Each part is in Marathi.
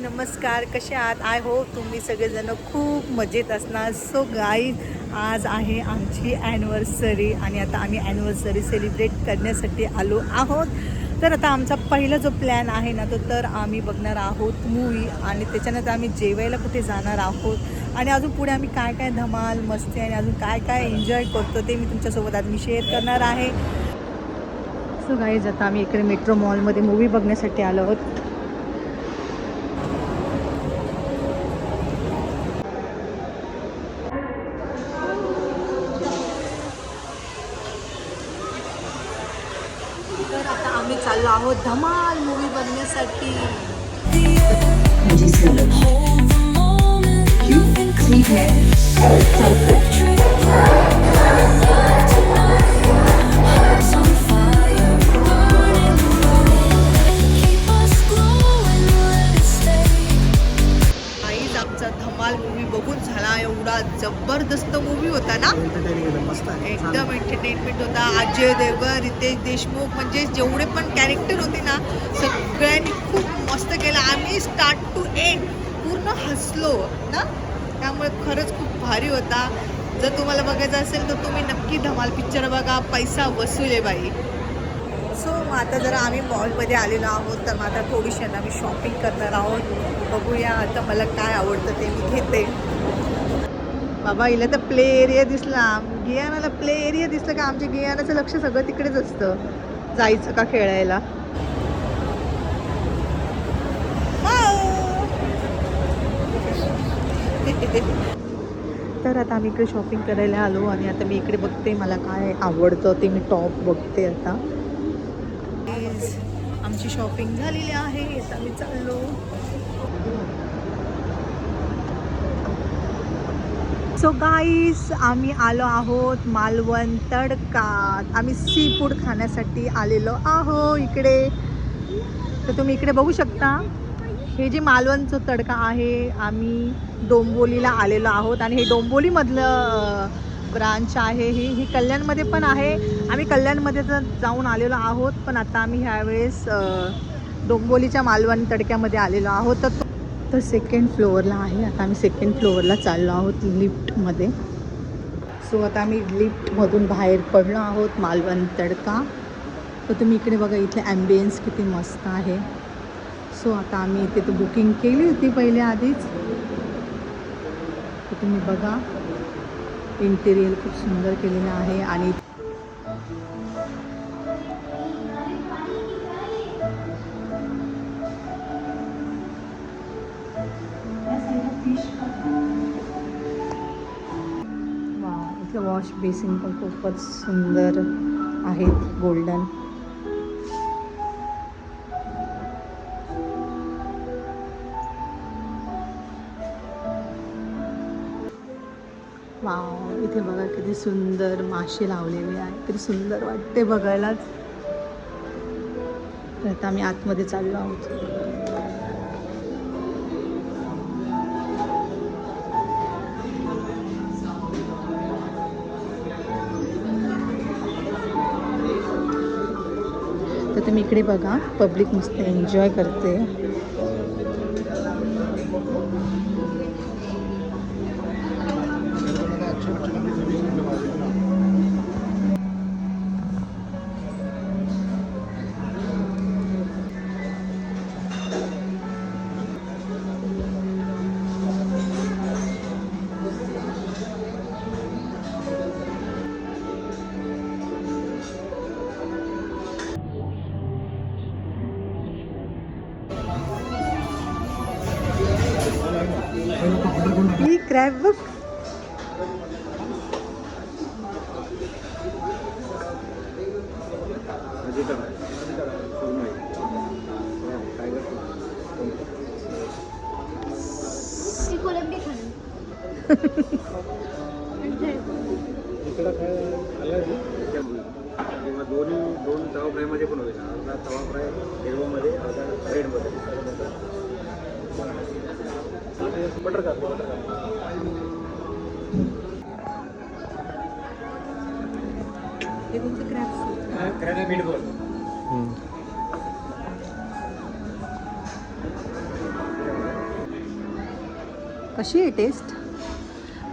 नमस्कार, कसे आहात? आय होप तुम्ही सगळेजण खूप मजेत असणार. सो गाईज, आज आहे आमची ॲनिव्हर्सरी आणि आता आम्ही ॲनिव्हर्सरी सेलिब्रेट करण्यासाठी आलो आहोत. तर आता आमचा पहिला जो प्लॅन आहे ना, तो तर आम्ही बघणार आहोत मूवी आणि त्याच्यानंतर आम्ही जेवायला कुठे जाणार आहोत आणि अजून पुढे आम्ही काय काय धमाल मस्ती आणि अजून काय काय एन्जॉय करतो ते मी तुमच्यासोबत आज मी शेअर करणार आहे. सो गाईज, आता आम्ही इकडे मेट्रो मॉलमध्ये मूवी बघण्यासाठी आलो आहोत. तर आता आम्ही चाललो आहोत धमाल मूवी बघण्यासाठी. आईच आमचा धमाल मूवी बघून झाला. एवढा जबरदस्त मूवी होता ना, एकदम एंटरटेनमेंट होता. अजय देवगन, रितेश देशमुख, म्हणजे जेवढे पण कॅरेक्टर होते ना, सगळ्यांनी खूप मस्त केलं. आम्ही स्टार्ट टू एंड पूर्ण हसलो ना, त्यामुळे खरंच खूप भारी होता. जर तुम्हाला बघायचं असेल तर तुम्ही नक्की धमाल पिक्चर बघा. पैसा वसूल आहे बाई. सो मग आता जरा आम्ही मॉलमध्ये आलेलो आहोत, तर मग आता थोडीशी आम्ही शॉपिंग करणार आहोत. बघूया आता मला काय आवडतं ते मी घेते. बाबा, हिला तर प्ले एरिया दिसला, गियानाला प्ले एरिया दिसलं का आमच्या गियानाचं लक्ष सगळं तिकडेच असतं, जायचं का खेळायला. तर आता आम्ही इकडे शॉपिंग करायला आलो आणि आता मी इकडे बघते मला काय आवडतं ते मी टॉप बघते. आता आमची शॉपिंग झालेली आहे, आता आम्ही चाललो. सो गाईस, आम्ही आलो आहोत मालवण तडकात. आम्ही सी फूड खाण्यासाठी आलेलो आहो इकडे. तर तुम्ही इकडे बघू शकता, हे जे मालवणचं तडका आहे, आम्ही डोंबिवलीला आलेलो आहोत आणि हे डोंबिवलीमधलं ब्रांच आहे. ही कल्याणमध्ये पण आहे. आम्ही कल्याणमध्ये तर जाऊन आलेलो आहोत, पण आता आम्ही ह्यावेळेस डोंबिवलीच्या मालवण तडक्यामध्ये आलेलो आहोत. तर सेकंड फ्लोअरला आहे. आता आम्ही सेकंड फ्लोअरला चाललो आहोत लिफ्टमध्ये. सो आता आम्ही लिफ्टमधून बाहेर पडलो आहोत मालवण तडका. तर तुम्ही इकडे बघा, इथले ॲम्बियन्स किती मस्त आहे. सो आता आम्ही इथे तर बुकिंग केली होती पहिले आधीच. तर तुम्ही बघा, इंटेरियर खूप सुंदर केलेलं आहे. आणि इथलं वॉश बेसिन पण खूपच सुंदर आहेत, गोल्डन. वाव, इथे बघा किती सुंदर मासे लावलेले आहे, किती सुंदर वाटते बघायलाच. तर आता आम्ही आतमध्ये चाललो आहोत. तर तुम्ही इकडे बघा, पब्लिक मस्त एन्जॉय करते. ही क्रॅब बघ. दोन तवा फ्रायमध्ये पण होईल. अर्धा तवा फ्राय हिरवमध्ये, अर्धा रेडमध्ये. बटर का हे कोणतं क्रॅब? Crab meatball. कशी आहे टेस्ट?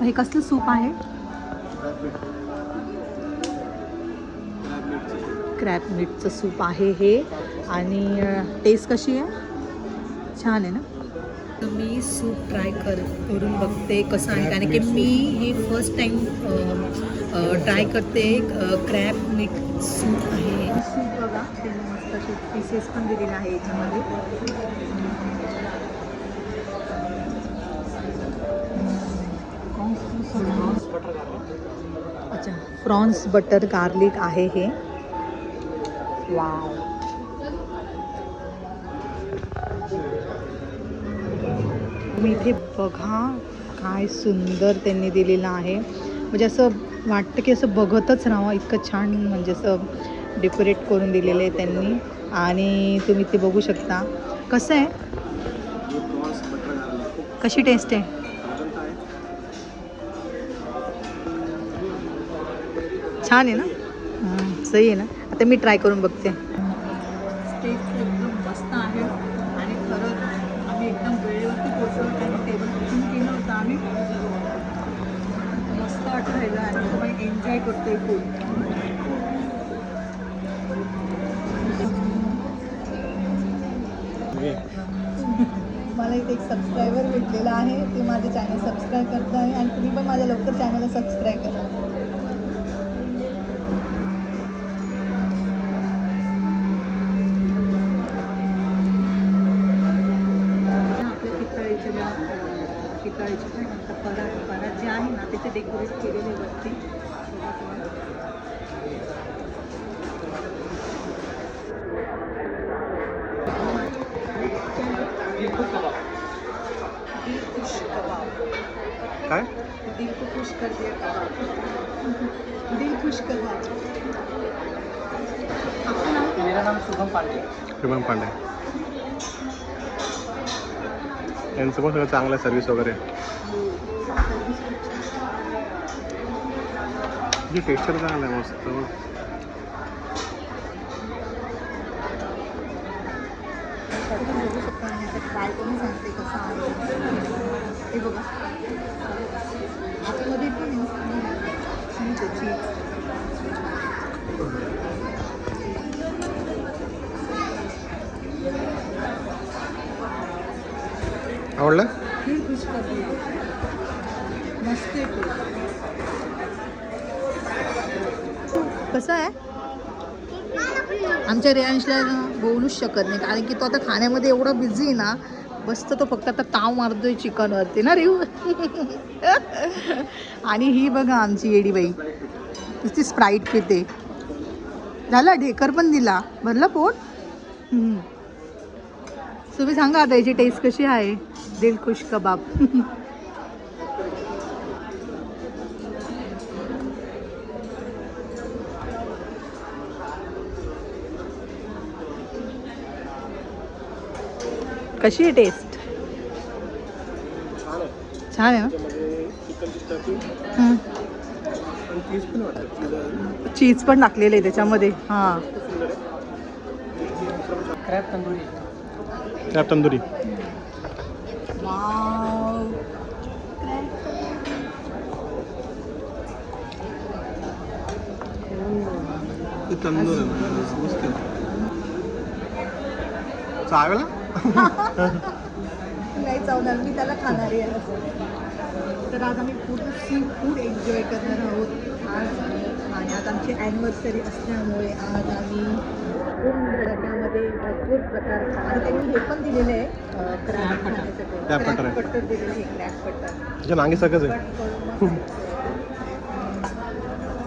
हे कसलं सूप आहे? क्रॅब मीटचं सूप आहे हे. आणि टेस्ट कशी आहे? छान आहे ना. तर मी सूप ट्राय करून बघते कसं आहे, कारण की मी हे फर्स्ट टाईम ट्राय करते. क्रॅब मीट सूप आहे. सूप बघा, त्यांनी मस्त असे पीसेस पण दिलेले आहे याच्यामध्ये. अच्छा, प्रॉन्स बटर गार्लिक आहे हे. वाव. तुम्ही इथे बघा काय सुंदर त्यांनी दिलेलं आहे. म्हणजे असं वाटतं की असं बघतच राहावं, इतकं छान म्हणजे असं डेकोरेट करून दिलेलं आहे त्यांनी. आणि तुम्ही ते बघू शकता कसं आहे, कशी टेस्ट आहे. छान आहे ना. सही आहे ना. आता मी ट्राय करून बघते. टेस्ट एकदम मस्त आहे. आणि खरंच आम्ही एकदम वेळेवरती पोहोचलो. आणि टेबल बुकिंग केलं होतं आम्ही. मस्त वाटत राहिलं आणि तुम्ही एन्जॉय करतोय फूड. मला इथे एक सबस्क्रायबर भेटलेला आहे. ते माझे चॅनल सबस्क्राईब करत आहे. आणि तुम्ही पण माझ्या लवकर चॅनलला सबस्क्राईब करा. पितळेचे पण परात जे आहे ना त्याचे डेकोरेट केलेले वरती. काय? दिल को खुश कर दिया कबाब. दिल खुश कबाब. आपका नाम? मेरा नाम शुभम पांडे. शुभम पांडे. यांचं पण सगळं चांगलं सर्विस वगैरे. जी टेक्स्चर चांगलं आहे मस्त. ट्राय करून सांगते कसं आहे ते बघा. आतमध्ये पण चीज. आवडलं? खुश करते. मस्त आहे. कसं आहे? आमच्या रेयांशला बोलूच शकत नाही, कारण की तो आता खाण्यामध्ये एवढा बिझी आहे ना. बसतो तो फक्त आता ताव मारतोय चिकनवरती ना रेऊ. आणि ही बघा आमची येडीबाई नुसती स्प्राईट पिते. झाला ढेकर पण दिला. भरलं पोट. तुम्ही सांगा आता याची टेस्ट कशी आहे. दिल खुश कबाब. कशी आहे टेस्ट? छान आहे ना. चीज पण टाकलेलं आहे त्याच्यामध्ये. हां, क्रॅब तंदुरी. वाव. तंदूर मस्त चावेल. नाही चावणार, मी त्याला खाणार आहे. तर आज आम्ही पूर्ण सी फूड एन्जॉय करणार आहोत आज. आणि आज आमची ॲनिव्हर्सरी असल्यामुळे आज आम्ही पूर्ण डब्यामध्ये भरपूर प्रकार. आणि त्यांनी हे पण दिलेलं आहे क्रॅब खाण्यासाठी. क्रॅब बटर दिलेलं आहे. क्रॅब बटर तुझ्या नांगी सगळंच आहे.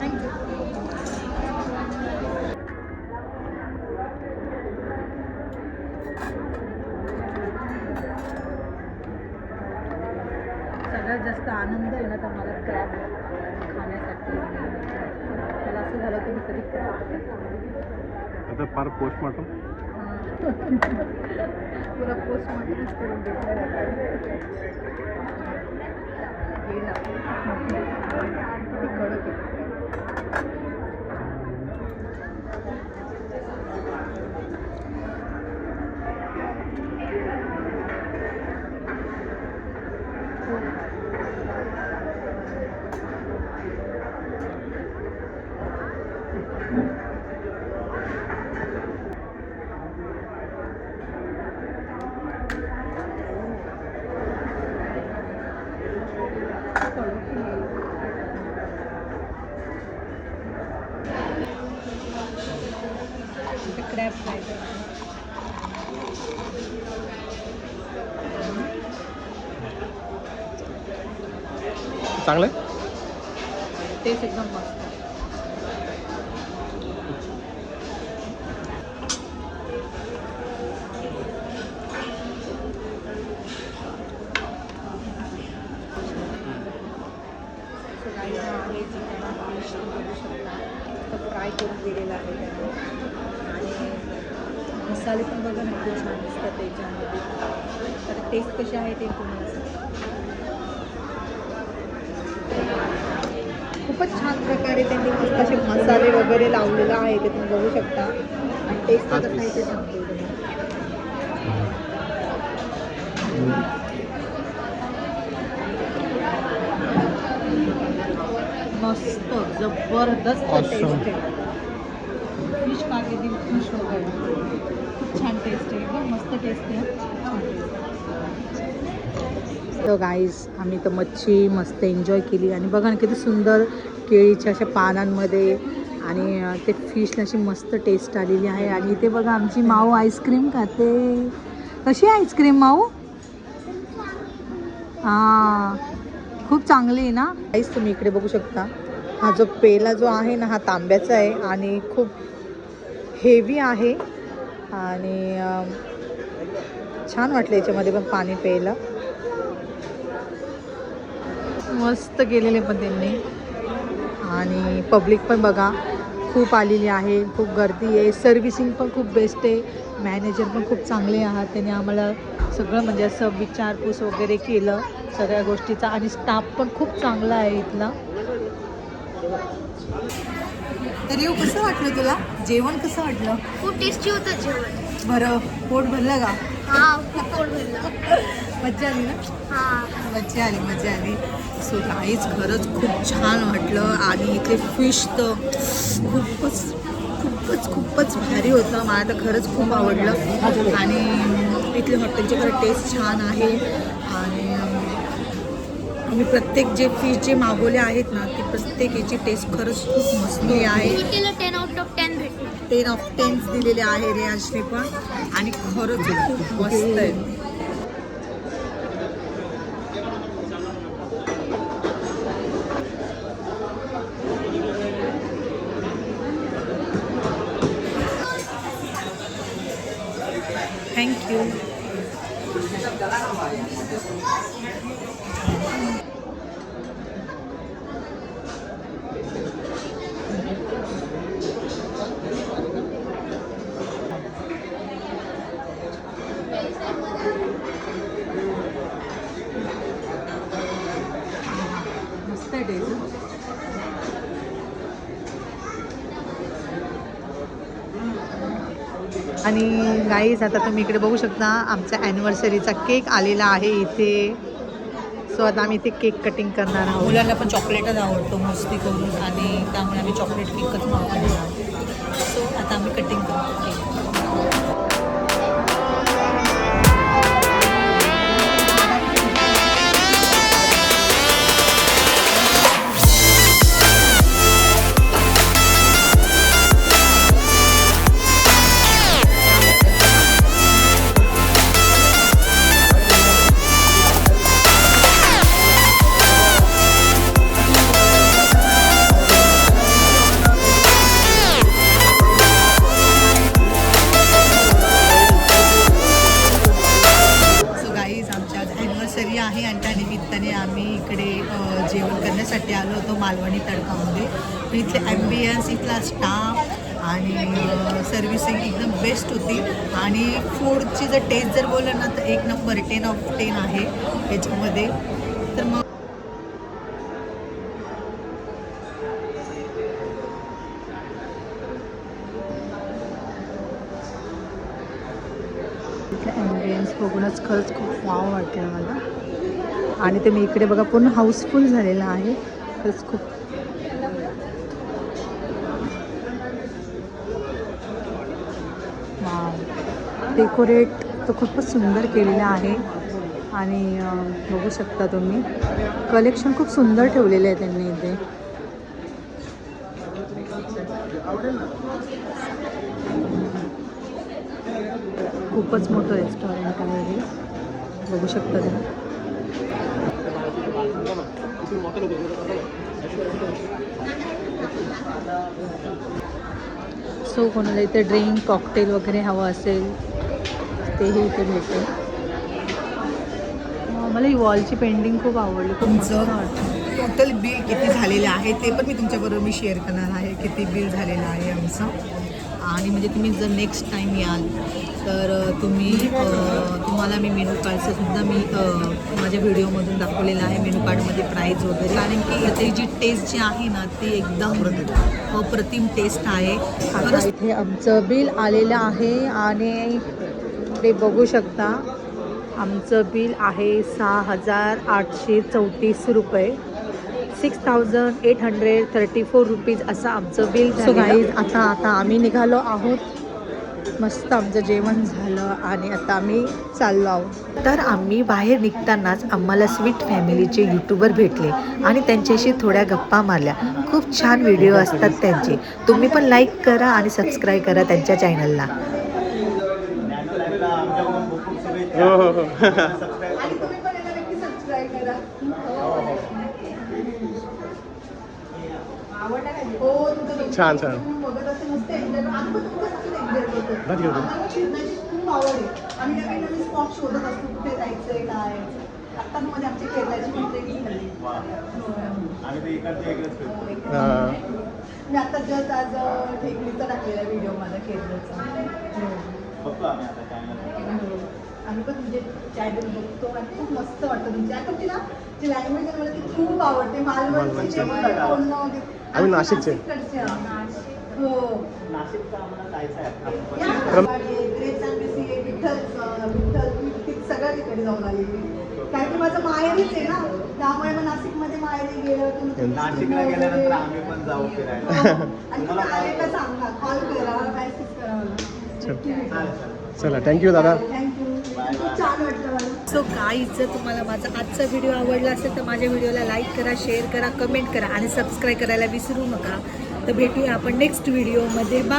थँक्यू. सगळ्यात जास्त आनंद आहे ना तर मला क्रॅब खाण्यासाठी. मला असं झालं की मी कधी क्रॅब आता फार पोस्टमॉर्टम. पुरा पोस्टमॉर्टमच करून घेतलं. किती कडक आहे. खूप क्रॅब फ्राय चांगलं टेस्ट एकदम मस्त. आहे चिकन फिश बघू शकता फ्राय करून दिलेलं आहे त्याने आणि मसाले पण बघा ना खूप छान दिसतात त्याच्यामध्ये. तर टेस्ट कशी आहे ते तुम्हाला सांगा. खूपच छान प्रकारे त्यांनी मस्त असे मसाले वगैरे लावलेले आहे ते तुम्ही बघू शकता आणि टेस्ट कसं आहे ते सांगते मस्त जबरदस्त टेस्ट आहे. फिश कागे दिल फिश वगैरे खूप छान टेस्ट आहे एकदम मस्त टेस्ट आहे. तर गाईज आम्ही तर मच्छी मस्त एन्जॉय केली आणि बघा ना किती सुंदर केळीच्या अशा पानांमध्ये आणि ते फिशला अशी मस्त टेस्ट आलेली आहे. आणि इथे बघा आमची माऊ आईस्क्रीम खाते. कशी आईस्क्रीम माऊ? हां खूप चांगली आहे ना गाईज. तुम्ही इकडे बघू शकता हा जो पेला जो आहे ना हा तांब्याचा आहे आणि खूप हेवी आहे आणि छान वाटलं याच्यामध्ये पण पाणी प्यायला. मस्त केलेले पण त्यांनी आणि पब्लिक पण बघा खूप आलेली आहे. खूप गर्दी आहे. सर्व्हिसिंग पण खूप बेस्ट आहे. मॅनेजर पण खूप चांगले आहात. त्यांनी आम्हाला सगळं म्हणजे असं विचारपूस वगैरे केलं सगळ्या गोष्टीचा आणि स्टाफ पण खूप चांगला आहे इथला. तर येऊ कसं वाटलं तुला? जेवण कसं वाटलं? खूप टेस्टी होतं जेवण. बरं पोट भरलं का? हा खूप पोट भरलं. मज्जा आली ना? हा मज्जा आली. सो गाईज खरंच खूप छान वाटलं आणि इथे फिश तर खूपच भारी होतं. मला तर खरंच खूप आवडलं आणि इथले हॉटेलचे खरं टेस्ट छान आहे आणि आम्ही प्रत्येक जे फिश जे मागवले आहेत ना ते प्रत्येक याची टेस्ट खरंच खूप मस्त आहे. 10/10 भेटलं. 10/10 दिलेले आहे रेयांशने पण आणि खरंच खूप मस्त आहे. थँक्यू. मस्त आहे टेस्ट. आणि गाईज आता तुम्ही इकडे बघू शकता आमच्या ॲनिव्हर्सरीचा केक आलेला आहे इथे. सो आता आम्ही इथे केक कटिंग करणार आहोत. मुलांना पण चॉकलेटच आवडतो मस्ती करून आणि त्यामुळे आम्ही चॉकलेट केकच मागवलेला आहे. सो आता आम्ही कटिंग करतो केक. आहे आणि त्या निमित्ताने आम्ही इकडे जेवण करण्यासाठी आलो होतो मालवणी तडकामध्ये. इथले ॲम्बियन्स इथला स्टाफ आणि सर्व्हिसिंग एकदम बेस्ट होती आणि फूडची जर टेस्ट जर बोललं ना तर एक नंबर 10/10 आहे याच्यामध्ये. तर मग ॲम्बियन्स बघूनच खरंच खूप वाव वाटते मला. आणि ते मी इकडे बघा पूर्ण हाऊसफुल झालेलं आहे. खरंच खूप वाव. डेकोरेट तर खूपच सुंदर केलेला आहे आणि बघू शकता तुम्ही कलेक्शन खूप सुंदर ठेवलेलं आहे त्यांनी इथे. खूपच मोठं रेस्टॉरंट आहे हे, बघू शकता तुम्ही. सो कोणाला इथे ड्रिंक कॉकटेल वगैरे हवं असेल तेही इथे भेटेल. मला ही वॉलची पेंटिंग खूप आवडली. तुमचं टोटल बिल किती झालेलं आहे ते पण मी तुमच्याबरोबर मी शेअर करणार आहे, किती बिल झालेलं आहे आमचं. आणि म्हणजे तुम्ही जर नेक्स्ट टाईम याल तर तुम्हाला मी मेनू कार्डचं सुद्धा मी माझ्या व्हिडिओमधून दाखवलेलं आहे, मेनू कार्डमध्ये प्राईज वगैरे. कारण की इथे जी टेस्ट जी आहे ना ती एकदम अप्रतिम टेस्ट आहे. आता इथे आमचं बिल आलेलं आहे आणि ते बघू शकता आमचं बिल आहे 6,834 रुपये, 6,834 रुपीज असं आमचं बिल झालं. गाईज आता आम्ही निघालो आहोत. मस्त आमचं जेवण झालं आणि आता आम्ही चाललो आहोत. तर आम्ही बाहेर निघतानाच आम्हाला स्वीट फॅमिलीचे यूट्यूबर भेटले आणि त्यांच्याशी थोड्या गप्पा मारल्या. खूप छान व्हिडिओ असतात त्यांचे, तुम्ही पण लाईक करा आणि सबस्क्राईब करा त्यांच्या चॅनलला. छान छान. खूप आवड आहे. आम्ही नवीन नवीन स्पॉट शोधत असतो कुठे जायचंय काय. आता मध्ये आमची केरळची ट्रेनिंग झाली. मी आता जस्ट आज ठेकणीचा टाकलेला व्हिडिओ माझा केरळचा. आम्ही पण तुमचे चॅनल बघतो आणि खूप मस्त वाटतं तुमची. आता तुमची ना जी लँग्वेज आहे मला ती खूप आवडते. मालवणची आम्ही नाशिकचे. हो सगळ्या ठिकाणी जाऊन आलेली. कारण की माझं माहेरीच आहे ना, त्यामुळे मग नाशिकमध्ये माहेरी गेलं नाशिकला गेल्यानंतर आम्ही पण जाऊ फिरायला. आणि तुम्ही आले का सांगा, कॉल करा, मेसेज करा मला. चला थँक्यू दादा. थँक्यू, खूप छान वाटलं मला. सो गाईज जर तुम्हाला माझा आजचा व्हिडिओ आवडला असेल तर माझ्या व्हिडिओला लाईक करा, शेअर करा, कमेंट करा आणि सबस्क्राईब करायला विसरू नका. तर भेटूया आपण नेक्स्ट व्हिडिओमध्ये. बाय.